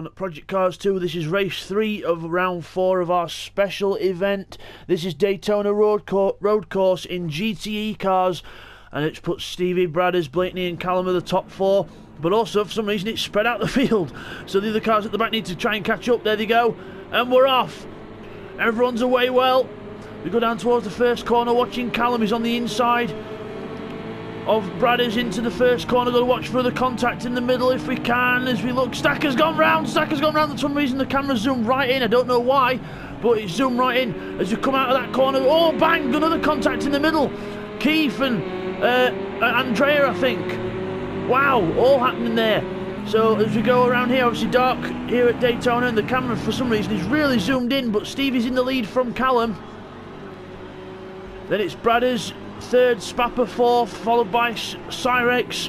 on Project Cars 2. This is race 3 of round 4 of our special event. This is Daytona road course in GTE cars, and it's put Stevie, Bradders, Blakeney and Callum at the top 4, but also for some reason it's spread out the field, so the other cars at the back need to try and catch up. There they go, and we're off. Everyone's away well. We go down towards the first corner, watching Callum. He's on the inside of Bradders into the first corner. Got to watch for the contact in the middle if we can. As we look, Stacker's gone round. For some reason the camera zoomed right in. I don't know why, but it zoomed right in as we come out of that corner. Oh, bang! Another contact in the middle. Keith and Andrea, I think. Wow, all happening there. So as we go around here, obviously dark here at Daytona, and the camera for some reason is really zoomed in, but Stevie's in the lead from Callum. Then it's Bradders, third, Spapper fourth, followed by Cyrex.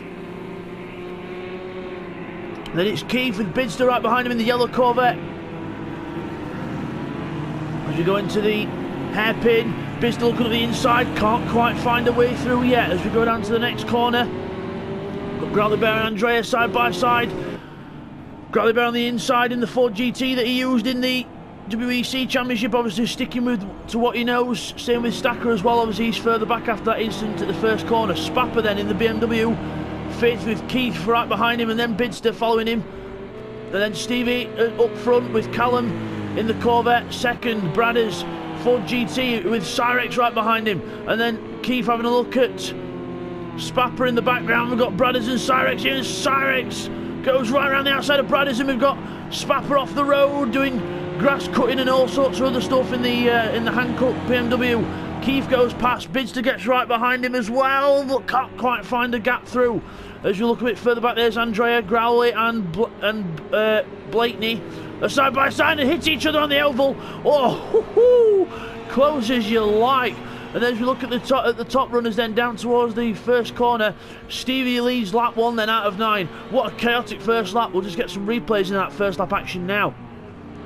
Then it's Keith with Bidzster right behind him in the yellow Corvette. As we go into the hairpin, Bidzster looking at the inside, can't quite find a way through yet. As we go down to the next corner, got Growly Bear and Andrea side by side. Growly Bear on the inside in the Ford GT that he used in the WEC Championship, obviously sticking to what he knows. Same with Stacker as well, obviously he's further back after that incident at the first corner. Spapper then in the BMW, Faith with Keith right behind him, and then Bidzster following him. And then Stevie up front with Callum in the Corvette, second. Bradders, Ford GT with Cyrex right behind him, and then Keith having a look at Spapper in the background. We've got Bradders and Cyrex here, and Cyrex goes right around the outside of Bradders, and we've got Spapper off the road doing grass cutting and all sorts of other stuff in the hand-cut BMW. Keith goes past, Bidzster gets right behind him as well, but can't quite find a gap through. As you look a bit further back, there's Andrea, Growly and Blakeney. They're side by side and hit each other on the oval. Oh, close as you like. And as we look at the top runners then down towards the first corner, Stevie leads lap 1 then out of 9. What a chaotic first lap. We'll just get some replays in that first lap action now.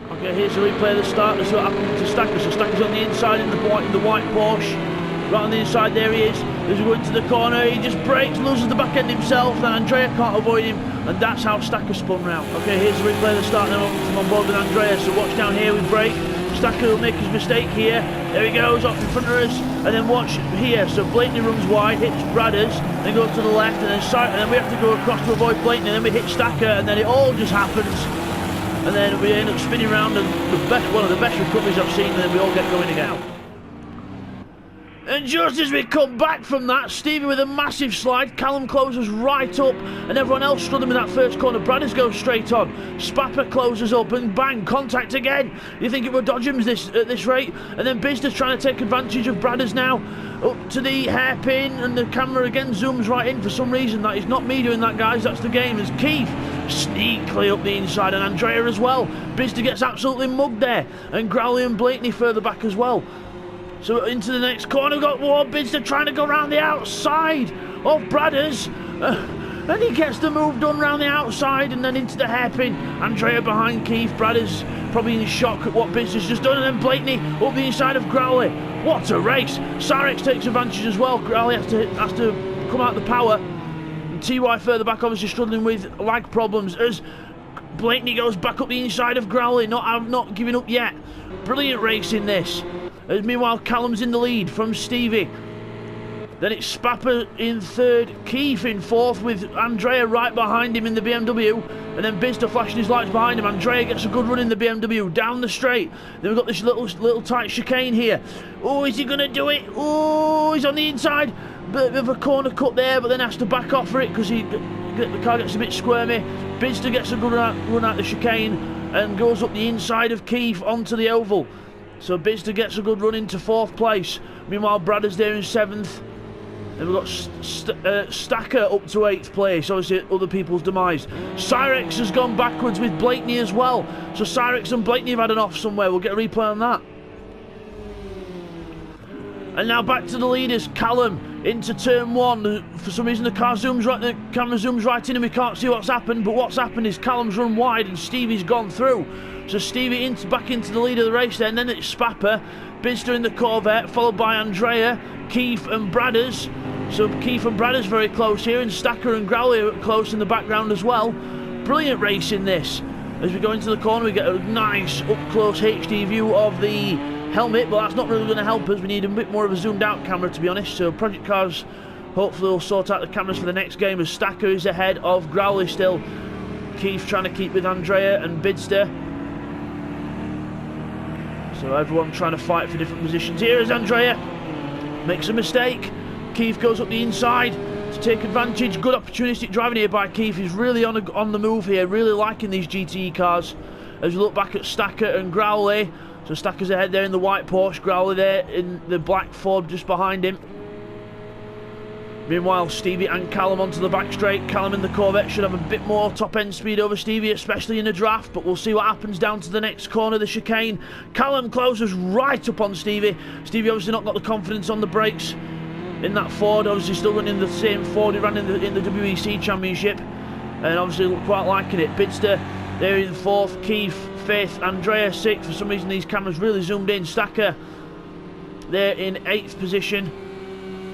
Okay, here's the replay of the start. That's what happened to Stacker. So Stacker's on the inside in the white Porsche. Right on the inside, there he is. As we go into the corner, he just brakes, loses the back end himself, and Andrea can't avoid him, and that's how Stacker spun round. Okay, here's the replay of the start now from on board with Andrea. So watch down here with brake. Stacker will make his mistake here. There he goes, off in front of us, and then watch here. So Blakeney runs wide, hits Bradders, then goes to the left, and then we have to go across to avoid Blakeney, and then we hit Stacker, and then it all just happens. And then we end up spinning around, and one of the best recoveries I've seen, and then we all get going again. And just as we come back from that, Stevie with a massive slide, Callum closes right up, and everyone else struggling in that first corner. Bradders goes straight on, Spapper closes up, and bang, contact again. You think it would dodge him at this rate? And then Bidzster's trying to take advantage of Bradders now, up to the hairpin, and the camera again zooms right in for some reason. That is not me doing that, guys, that's the game. As Keith sneakily up the inside, and Andrea as well. Bidzster gets absolutely mugged there, and Growly and Blakeney further back as well. So into the next corner, we've got Bidzster trying to go around the outside of Bradders. And he gets the move done round the outside and then into the hairpin. Andrea behind Keith. Bradders probably in shock at what Bidzster's just done. And then Blakeney up the inside of Growly. What a race. Cyrex takes advantage as well. Growly has to come out the power. And TY further back, obviously struggling with lag problems as Blakeney goes back up the inside of Growly. Not giving up yet. Brilliant race in this. As meanwhile, Callum's in the lead from Stevie. Then it's Spapper in third, Keith in fourth with Andrea right behind him in the BMW. And then Bidzster flashing his lights behind him. Andrea gets a good run in the BMW down the straight. Then we've got this little tight chicane here. Oh, is he going to do it? Oh, he's on the inside. Bit of a corner cut there, but then has to back off for it because the car gets a bit squirmy. Bidzster gets a good run out the chicane and goes up the inside of Keith onto the oval. So Bidzster gets a good run into fourth place. Meanwhile, Bradders there in seventh. Then we've got Stacker up to 8th place, obviously other people's demise. Cyrex has gone backwards with Blakeney as well. So Cyrex and Blakeney have had an off somewhere. We'll get a replay on that. And now back to the leaders. Callum into turn 1. For some reason the camera zooms right in and we can't see what's happened. But what's happened is Callum's run wide and Stevie's gone through. So Stevie back into the lead of the race then. Then it's Spapper, Bidzster in the Corvette, followed by Andrea, Keith and Bradders. So Keith and Bradders very close here, and Stacker and Growly are close in the background as well. Brilliant race in this. As we go into the corner, we get a nice up-close HD view of the helmet, but that's not really going to help us. We need a bit more of a zoomed-out camera, to be honest. So Project Cars hopefully will sort out the cameras for the next game, as Stacker is ahead of Growley still. Keith trying to keep with Andrea and Bidzster. So everyone trying to fight for different positions. Here is Andrea. Makes a mistake. Keith goes up the inside to take advantage. Good opportunistic driving here by Keith. He's really on the move here. Really liking these GTE cars. As we look back at Stacker and Growley. So Stacker's ahead there in the white Porsche. Growley there in the black Ford just behind him. Meanwhile, Stevie and Callum onto the back straight. Callum in the Corvette should have a bit more top-end speed over Stevie, especially in a draft, but we'll see what happens down to the next corner, the chicane. Callum closes right up on Stevie. Stevie obviously not got the confidence on the brakes in that Ford, obviously still running the same Ford he ran in the WEC Championship, and obviously quite liking it. Bidzster there in 4th, Keith 5th, Andrea 6th. For some reason these cameras really zoomed in. Stacker there in 8th position,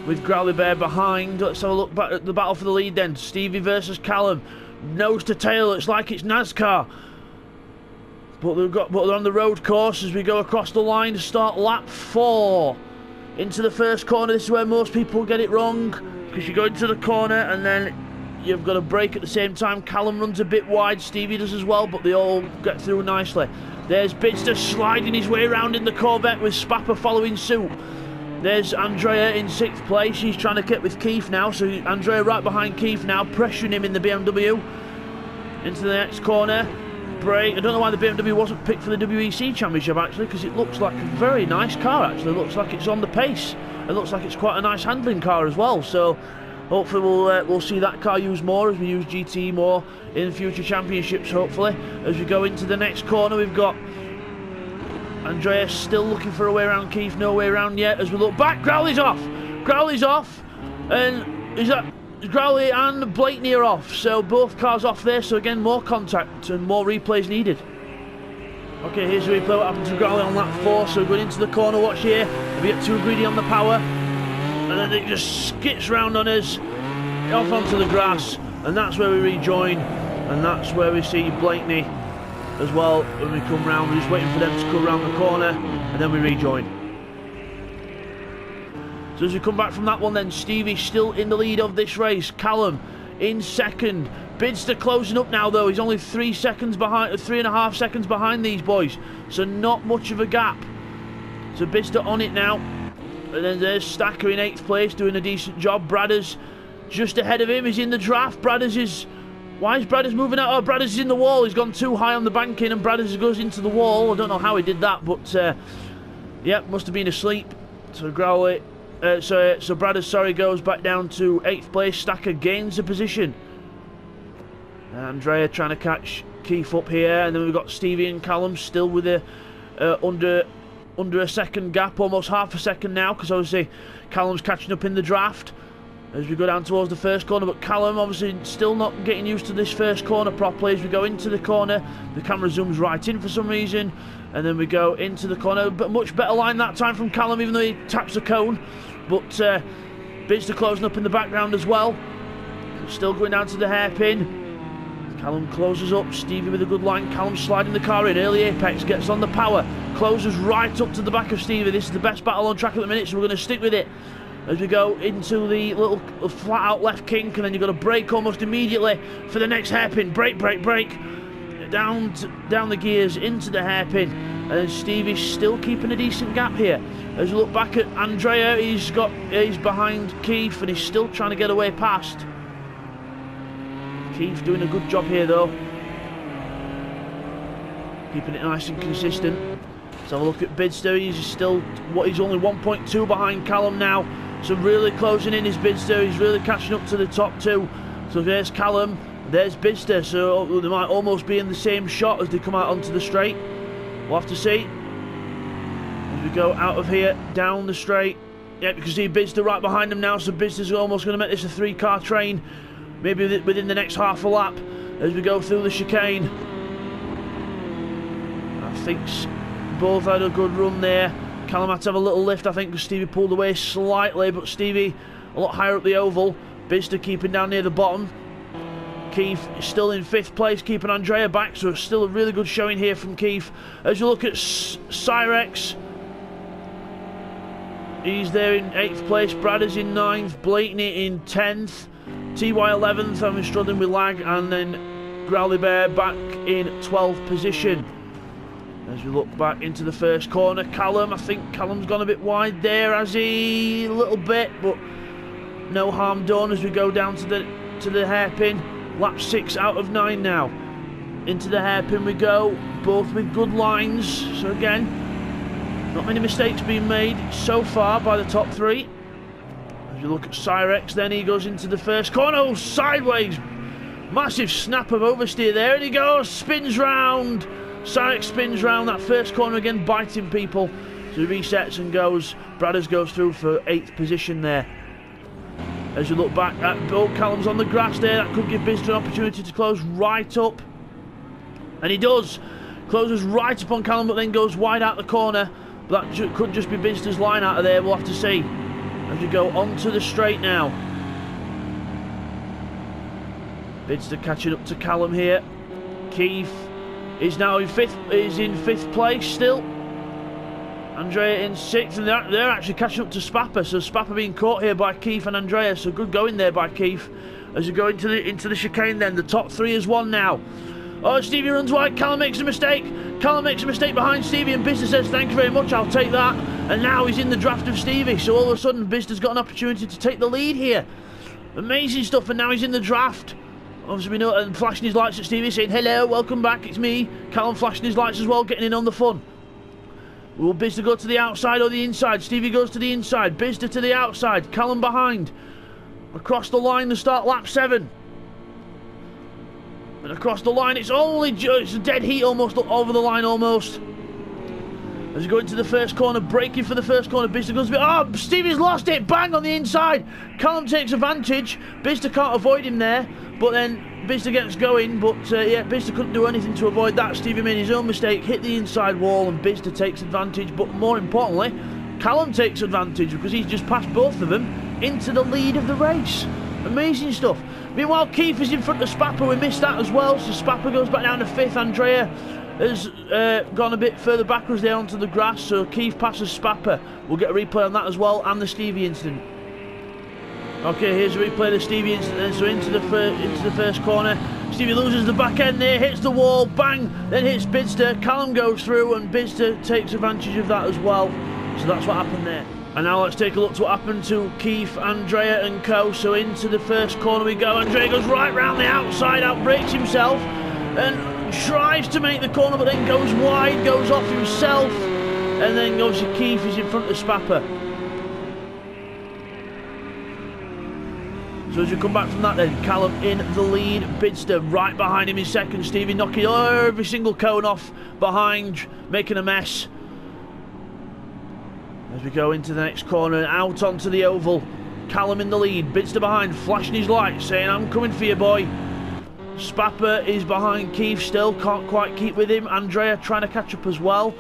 with Growley Bear behind. Let's have a look back at the battle for the lead then. Stevie versus Callum. Nose to tail, it's like it's NASCAR. But they're on the road course as we go across the line to start lap 4. Into the first corner. This is where most people get it wrong, because you go into the corner and then you've got a brake at the same time. Callum runs a bit wide, Stevie does as well, but they all get through nicely. There's Bidzster sliding his way around in the Corvette with Spapper following suit. There's Andrea in 6th place. She's trying to get with Keith now. So Andrea right behind Keith now, pressuring him in the BMW. Into the next corner. Brake. I don't know why the BMW wasn't picked for the WEC Championship, actually, because it looks like a very nice car, actually. It looks like it's on the pace. It looks like it's quite a nice handling car as well. So hopefully we'll see that car used more as we use GT more in future championships, hopefully. As we go into the next corner, we've got Andrea still looking for a way around Keith, no way around yet. As we look back, Growley's off. Growley's off, and is that Growley and Blakeney are off. So both cars off there. So again, more contact and more replays needed. Okay, here's the replay. What happened to Growley on lap 4? So going into the corner. Watch here. If we get too greedy on the power, and then it just skips round on us, off onto the grass, and that's where we rejoin, and that's where we see Blakeney as well. When we come round, we're just waiting for them to come round the corner, and then we rejoin. So as we come back from that one then, Stevie still in the lead of this race. Callum in 2nd. Bidzster closing up now though. He's only 3 seconds behind, 3.5 seconds behind these boys. So not much of a gap. So Bidzster on it now. And then there's Stacker in 8th place doing a decent job. Bradders just ahead of him. He's in the draft. Bradders is... Why is Bradders moving out? Oh, Bradders is in the wall. He's gone too high on the banking and Bradders goes into the wall. I don't know how he did that, but yeah, must have been asleep. So Growley, so Bradders, sorry, goes back down to 8th place. Stacker gains a position. Andrea trying to catch Keith up here, and then we've got Stevie and Callum still with a under a second gap, almost half a second now, because obviously Callum's catching up in the draft as we go down towards the first corner. But Callum obviously still not getting used to this first corner properly. As we go into the corner, the camera zooms right in for some reason, and then we go into the corner. But much better line that time from Callum, even though he taps the cone. But Bidzster closing up in the background as well, still going down to the hairpin. Callum closes up, Stevie with a good line. Callum sliding the car in, early apex, gets on the power, closes right up to the back of Stevie. This is the best battle on track at the minute, so we're going to stick with it as we go into the little flat out left kink, and then you've got to brake almost immediately for the next hairpin. Brake, brake, brake, down the gears into the hairpin, and then Stevie's still keeping a decent gap here. As you look back at Andrea, he's behind Keith and he's still trying to get away past. Keith doing a good job here though, keeping it nice and consistent. Let's have a look at Bidzster. He's only 1.2 behind Callum now, so really closing in his Bidzster. He's really catching up to the top two. So there's Callum, there's Bidzster, so they might almost be in the same shot as they come out onto the straight. We'll have to see as we go out of here down the straight. Yeah, you can see Bidzster right behind him now, so Bidzster's almost going to make this a 3-car train, maybe within the next half a lap as we go through the chicane. I think both had a good run there. Callum had to have a little lift, I think, because Stevie pulled away slightly, but Stevie a lot higher up the oval. Bidzster keeping down near the bottom. Keith is still in 5th place, keeping Andrea back, so it's still a really good showing here from Keith. As you look at Cyrex, he's there in 8th place, Brad is in 9th, Blakeney in 10th, TY 11th, I'm struggling with lag, and then Growly Bear back in 12th position. As we look back into the first corner, Callum, I think Callum's gone a bit wide there, has he? A little bit, but no harm done as we go down to the hairpin. Lap 6 out of 9 now. Into the hairpin we go, both with good lines. So again, not many mistakes being made so far by the top 3. As you look at Cyrex, then he goes into the first corner, oh, sideways. Massive snap of oversteer there, and he goes, spins round. Cyrex spins round that first corner again, biting people. So he resets and goes. Bradders goes through for 8th position there. As you look back at Callum's on the grass there, that could give Bidzster an opportunity to close right up. And he does. Closes right up on Callum, but then goes wide out the corner. But that could just be Bidzster's line out of there, we'll have to see. As we go onto the straight now. Bidzster catching up to Callum here. Keith is now in 5th place still. Andrea in 6th, and they're actually catching up to Spapper. So Spapper being caught here by Keith and Andrea. So good going there by Keith. As we go into the chicane, then the top 3 is 1 now. Oh, Stevie runs wide. Callum makes a mistake. Callum makes a mistake behind Stevie, and Bidzster says, "Thank you very much. I'll take that." And now he's in the draft of Stevie. So all of a sudden, Bidzster's got an opportunity to take the lead here. Amazing stuff. And now he's in the draft. Obviously, we know, and flashing his lights at Stevie, saying, "Hello, welcome back. It's me." Callum flashing his lights as well, getting in on the fun. Will Bidzster go to the outside or the inside? Stevie goes to the inside. Bidzster to the outside. Callum behind. Across the line to start lap 7. And across the line, it's a dead heat almost over the line almost. As we go into the first corner, braking for the first corner, Bidzster goes a bit. Oh, Stevie's lost it. Bang on the inside. Callum takes advantage. Bidzster can't avoid him there, but then Bidzster gets going, but yeah, Bidzster couldn't do anything to avoid that. Stevie made his own mistake, hit the inside wall, and Bidzster takes advantage. But more importantly, Callum takes advantage because he's just passed both of them into the lead of the race. Amazing stuff. Meanwhile, Keith is in front of Spapper. We missed that as well, so Spapper goes back down to 5th. Andrea has gone a bit further backwards there onto the grass, so Keith passes Spapper. We'll get a replay on that as well, and the Stevie incident. Okay, here's a replay of the Stevie incident. So into the first corner, Stevie loses the back end there, hits the wall, bang, then hits Bidzster. Callum goes through, and Bidzster takes advantage of that as well. So that's what happened there. And now let's take a look to what happened to Keith, Andrea and co. So into the first corner we go. Andrea goes right round the outside, outbrakes himself, and tries to make the corner, but then goes wide, goes off himself, and then obviously Keith is in front of Spapper. So as you come back from that then, Callum in the lead, Bidzster right behind him in second, Stevie knocking every single cone off behind, making a mess. As we go into the next corner and out onto the oval, Callum in the lead, Bidzster behind, flashing his lights, saying, "I'm coming for you, boy." Spapper is behind Keith still, can't quite keep with him. Andrea trying to catch up as well.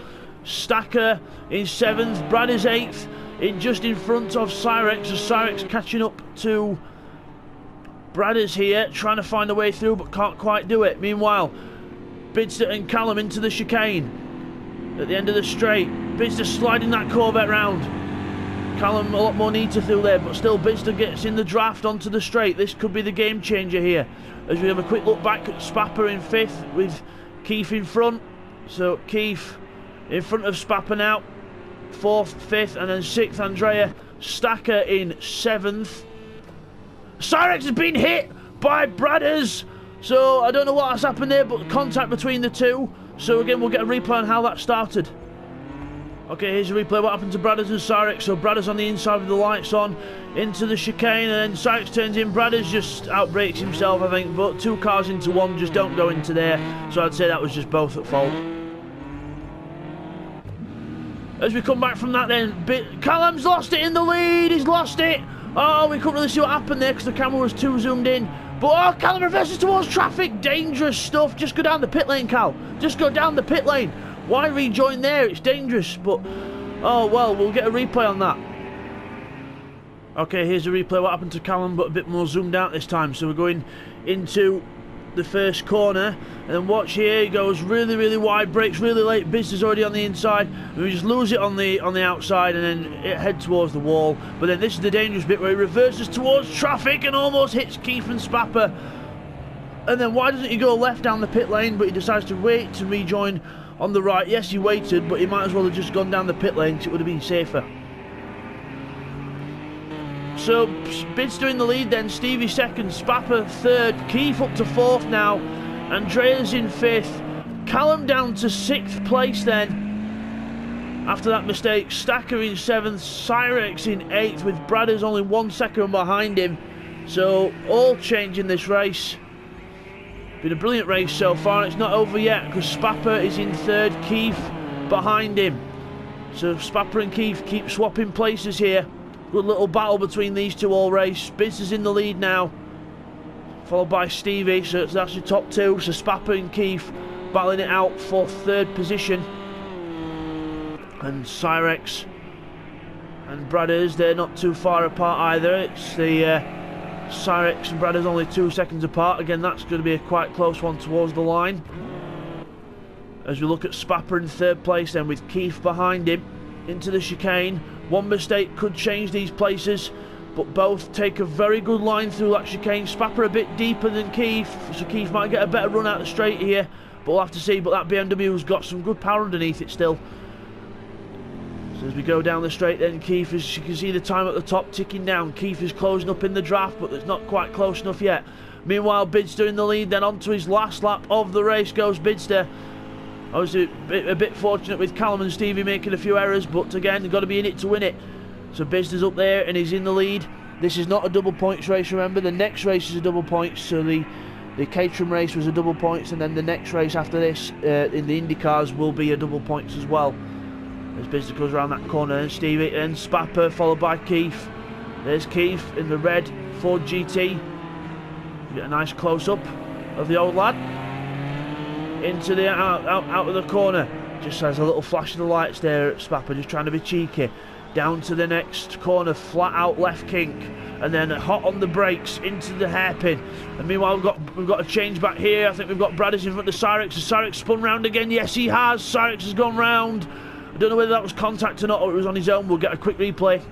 Stacker in 7th, Brad is 8th, just in front of Cyrex, as Cyrex catching up to Bradders here, trying to find a way through, but can't quite do it. Meanwhile, Bidzster and Callum into the chicane. At the end of the straight, Bidzster sliding that Corvette round. Callum a lot more neater through there, but still Bidzster gets in the draft onto the straight. This could be the game changer here. As we have a quick look back at Spapper in 5th with Keith in front. So Keith in front of Spapper now. 4th, 5th, and then 6th Andrea. Stacker in 7th. Cyrex has been hit by Bradders. So I don't know what has happened there, but contact between the two. So again, we'll get a replay on how that started. Okay, here's a replay of what happened to Bradders and Cyrex. So Bradders on the inside with the lights on, into the chicane, and then Cyrex turns in. Bradders just outbrakes himself, I think, but 2 cars into 1 just don't go into there. So I'd say that was just both at fault. As we come back from that then, Callum's lost it in the lead, he's lost it. Oh, we couldn't really see what happened there because the camera was too zoomed in. But oh, Callum reverses towards traffic, dangerous stuff. Just go down the pit lane, Cal. Just go down the pit lane. Why rejoin there? It's dangerous, but oh well, we'll get a replay on that. Okay, here's a replay of what happened to Callum, but a bit more zoomed out this time. So we're going into the first corner, and then watch here, he goes really wide, brakes really late. Bidzster's already on the inside, and we just lose it on the outside, and then it head towards the wall. But then this is the dangerous bit where he reverses towards traffic and almost hits Keith and Spapper. And then why doesn't he go left down the pit lane, but he decides to wait to rejoin on the right? Yes, he waited, but he might as well have just gone down the pit lane because it would have been safer. So Bidzster in the lead then, Stevie second, Spapper third, Keith up to fourth now, Andrea's in fifth, Callum down to sixth place then. After that mistake, Stacker in seventh, Cyrex in eighth, with Bradders only 1 second behind him. So all change in this race. Been a brilliant race so far, and it's not over yet because Spapper is in third, Keith behind him. So Spapper and Keith keep swapping places here. Good little battle between these two all race. Bidzster's in the lead now, followed by Stevie, so that's your top two. So Spapper and Keith battling it out for third position. And Cyrex and Bradders, they're not too far apart either. It's the Cyrex and Bradders only 2 seconds apart. Again, that's going to be a quite close one towards the line. As we look at Spapper in third place then, with Keith behind him into the chicane. One mistake could change these places, but both take a very good line through that chicane. Spapper a bit deeper than Keith, so Keith might get a better run out the straight here, but we'll have to see. But that BMW's got some good power underneath it still. So as we go down the straight then, Keith, as you can see the time at the top ticking down. Keith is closing up in the draft, but it's not quite close enough yet. Meanwhile, Bidzster in the lead, then onto his last lap of the race goes Bidzster. Obviously a bit fortunate with Callum and Stevie making a few errors, but again, they've got to be in it to win it. So Bidzster's up there and he's in the lead. This is not a double points race, remember. The next race is a double points, so the Caterham race was a double points, and then the next race after this in the IndyCars will be a double points as well. As Bidzster goes around that corner, and Stevie and Spapper followed by Keith. There's Keith in the red Ford GT. You get a nice close-up of the old lad. Into the out of the corner, just has a little flash of the lights there at Spapper, just trying to be cheeky. Down to the next corner, flat out left kink, and then hot on the brakes into the hairpin. And meanwhile we've got a change back here. I think we've got Bradders in front of Cyrex. Cyrex spun round again. Yes, he has. Cyrex has gone round. I don't know whether that was contact or not, or it was on his own. We'll get a quick replay.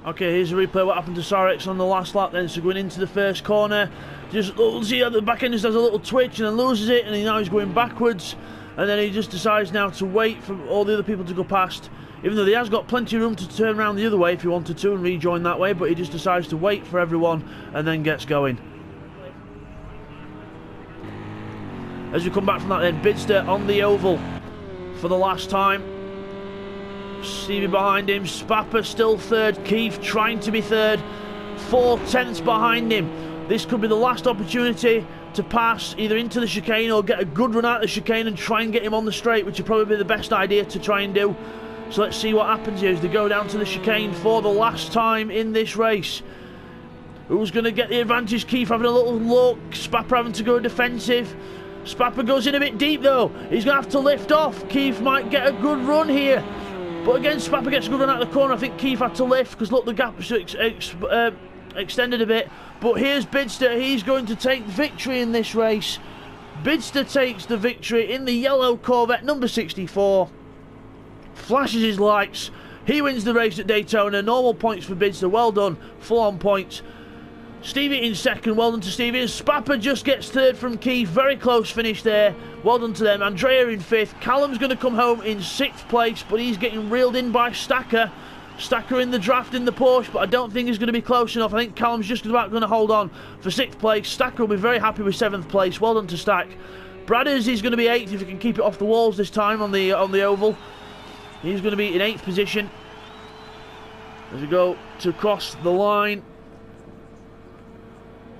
Okay, here's a replay what happened to Cyrex on the last lap then. So going into the first corner, just see at the back end just has a little twitch and then loses it, and now he's going backwards, and then he just decides now to wait for all the other people to go past, even though he has got plenty of room to turn around the other way if he wanted to and rejoin that way, but he just decides to wait for everyone and then gets going. As we come back from that then, Bidzster on the oval for the last time. Stevie behind him, Spapper still third, Keith trying to be third, 4 tenths behind him. This could be the last opportunity to pass either into the chicane or get a good run out of the chicane and try and get him on the straight, which would probably be the best idea to try and do. So let's see what happens here as they go down to the chicane for the last time in this race. Who's going to get the advantage? Keith having a little look, Spapper having to go defensive. Spapper goes in a bit deep though, he's going to have to lift off. Keith might get a good run here, but again Spapper gets a good run out of the corner. I think Keith had to lift because look, the gap extended a bit. But here's Bidzster, he's going to take victory in this race. Bidzster takes the victory in the yellow Corvette number 64. Flashes his lights. He wins the race at Daytona. Normal points for Bidzster, well done. Full on points. Stevie in second, well done to Stevie. And Spapper just gets third from Keith. Very close finish there. Well done to them. Andrea in fifth. Callum's going to come home in sixth place, but he's getting reeled in by Stacker. Stacker in the draft in the Porsche, but I don't think he's going to be close enough. I think Callum's just about going to hold on for sixth place. Stacker will be very happy with seventh place. Well done to Stack. Bradders is going to be eighth if he can keep it off the walls this time on the oval. He's going to be in eighth position as we go to cross the line.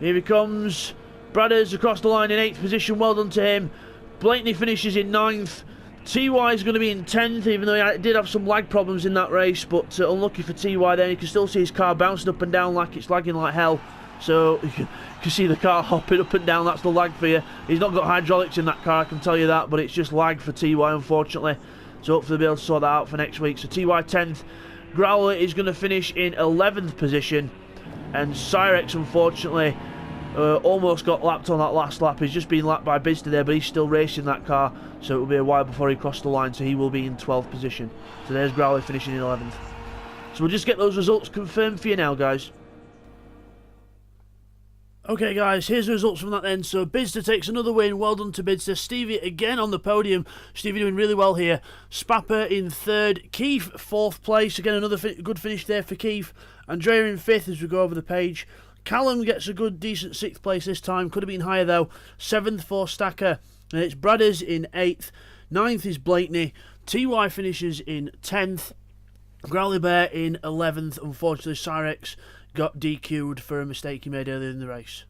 Here he comes. Bradders across the line in eighth position. Well done to him. Blakeney finishes in ninth. TY is going to be in 10th, even though he did have some lag problems in that race, but unlucky for TY there. You can still see his car bouncing up and down like it's lagging like hell. So you can see the car hopping up and down. That's the lag for you. He's not got hydraulics in that car, I can tell you that, but it's just lag for TY, unfortunately. So hopefully they'll be able to sort that out for next week. So TY 10th. Growler is going to finish in 11th position. And Cyrex, unfortunately, almost got lapped on that last lap. He's just been lapped by Bidzster there, but he's still racing that car, so it will be a while before he crossed the line, so he will be in 12th position. So there's Growley finishing in 11th. So we'll just get those results confirmed for you now, guys. Okay guys, here's the results from that then. So Bidzster takes another win, well done to Bidzster. Stevie again on the podium, Stevie doing really well here. Spapper in 3rd, Keith 4th place, again another good finish there for Keith. Andrea in 5th as we go over the page. Callum gets a good decent 6th place this time, could have been higher though. 7th for Stacker, and it's Bradders in 8th. 9th is Blakeney, TY finishes in 10th. Growly Bear in 11th, unfortunately Cyrex got DQ'd for a mistake he made earlier in the race.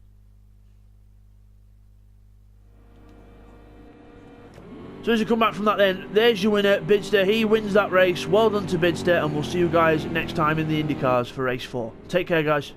So as you come back from that then, there's your winner, Bidzster. He wins that race. Well done to Bidzster, and we'll see you guys next time in the IndyCars for race 4. Take care, guys.